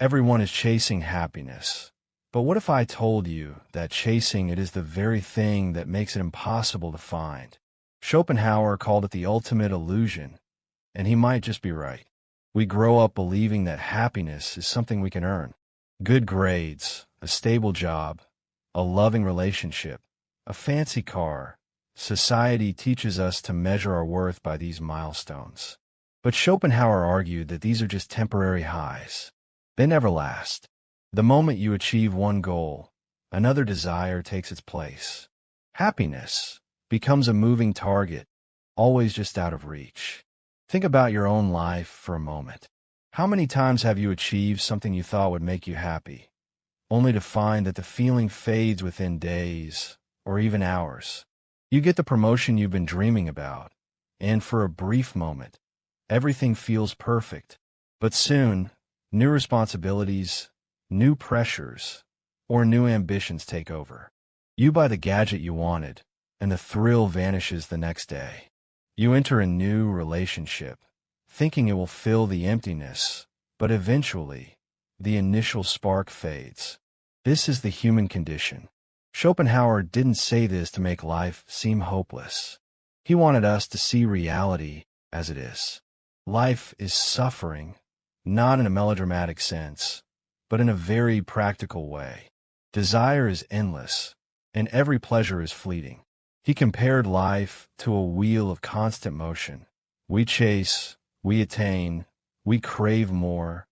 Everyone is chasing happiness. But what if I told you that chasing it is the very thing that makes it impossible to find? Schopenhauer called it the ultimate illusion, and he might just be right. We grow up believing that happiness is something we can earn. Good grades, a stable job, a loving relationship, a fancy car. Society teaches us to measure our worth by these milestones. But Schopenhauer argued that these are just temporary highs. They never last. The moment you achieve one goal, another desire takes its place. Happiness becomes a moving target, always just out of reach. Think about your own life for a moment. How many times have you achieved something you thought would make you happy, only to find that the feeling fades within days or even hours? You get the promotion you've been dreaming about, and for a brief moment, everything feels perfect. But soon, new responsibilities, new pressures, or new ambitions take over. You buy the gadget you wanted, and the thrill vanishes the next day. You enter a new relationship, thinking it will fill the emptiness, but eventually, the initial spark fades. This is the human condition. Schopenhauer didn't say this to make life seem hopeless. He wanted us to see reality as it is. Life is suffering, not in a melodramatic sense, but in a very practical way. Desire is endless, and every pleasure is fleeting. He compared life to a wheel of constant motion. We chase, we attain, we crave more,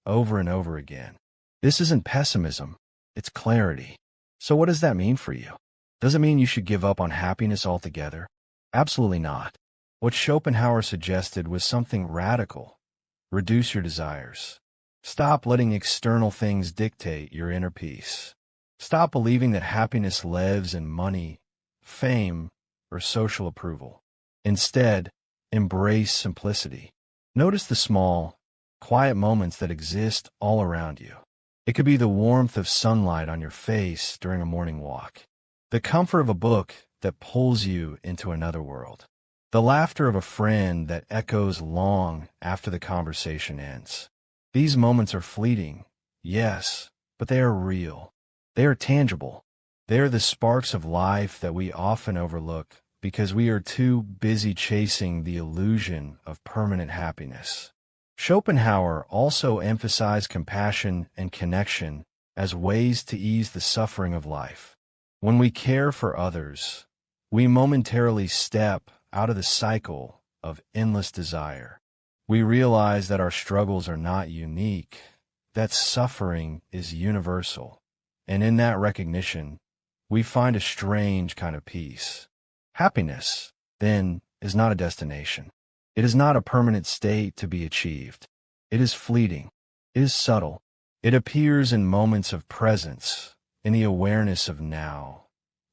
over and over again. This isn't pessimism, it's clarity. So what does that mean for you? Does it mean you should give up on happiness altogether? Absolutely not. What Schopenhauer suggested was something radical. Reduce your desires. Stop letting external things dictate your inner peace. Stop believing that happiness lives in money, fame, or social approval. Instead, embrace simplicity. Notice the small, quiet moments that exist all around you. It could be the warmth of sunlight on your face during a morning walk, the comfort of a book that pulls you into another world, the laughter of a friend that echoes long after the conversation ends. These moments are fleeting, yes, but they are real. They are tangible. They are the sparks of life that we often overlook because we are too busy chasing the illusion of permanent happiness. Schopenhauer also emphasized compassion and connection as ways to ease the suffering of life. When we care for others, we momentarily step out of the cycle of endless desire. We realize that our struggles are not unique, that suffering is universal, and in that recognition, we find a strange kind of peace. Happiness, then, is not a destination. It is not a permanent state to be achieved. It is fleeting. It is subtle. It appears in moments of presence, in the awareness of now,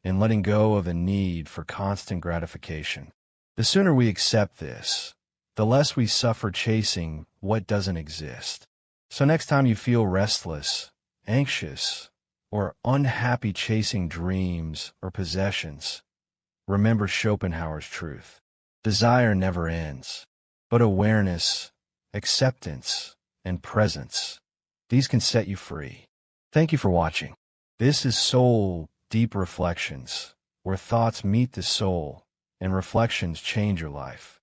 in letting go of the need for constant gratification. The sooner we accept this, the less we suffer chasing what doesn't exist. So next time you feel restless, anxious, or unhappy chasing dreams or possessions, remember Schopenhauer's truth. Desire never ends, but awareness, acceptance, and presence, these can set you free. Thank you for watching. This is Soul Deep Reflections, where thoughts meet the soul and reflections change your life.